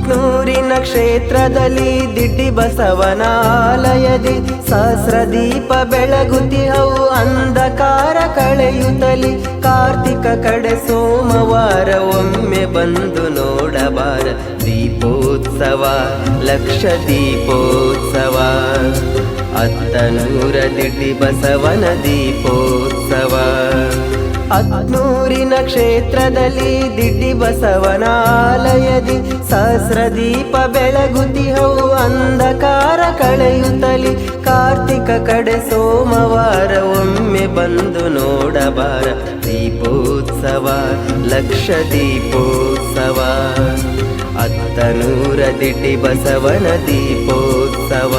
ಅತ್ನೂರಿನ ಕ್ಷೇತ್ರದಲ್ಲಿ ದಿಡ್ಡಿ ಬಸವನಾಲಯದಿ ಸಹಸ್ರ ದೀಪ ಬೆಳಗುತಿಹವು ಅಂಧಕಾರ ಕಳೆಯುತ್ತಲಿ ಕಾರ್ತಿಕ ಕಡೆ ಸೋಮವಾರ ಒಮ್ಮೆ ಬಂದು ನೋಡಬಾರ ದೀಪೋತ್ಸವ ಲಕ್ಷ ದೀಪೋತ್ಸವ ಅತ್ತನೂರ ದಿಡ್ಡಿ ಬಸವನ ದೀಪೋತ್ಸವ ಅತ್ನೂರಿನ ಕ್ಷೇತ್ರದಲ್ಲಿ ದಿಡ್ಡಿ ಬಸವನಾಲಯದಿ ಸಹಸ್ರ ದೀಪ ಬೆಳಗುತಿಹವು ಅಂಧಕಾರ ಕಳೆಯುತ್ತಲಿ ಕಾರ್ತಿಕ ಕಡೆ ಸೋಮವಾರ ಒಮ್ಮೆ ಬಂದು ನೋಡಬಾರ ದೀಪೋತ್ಸವ ಲಕ್ಷ ದೀಪೋತ್ಸವ ಅತ್ತನೂರ ದಿಡ್ಡಿ ಬಸವನ ದೀಪೋತ್ಸವ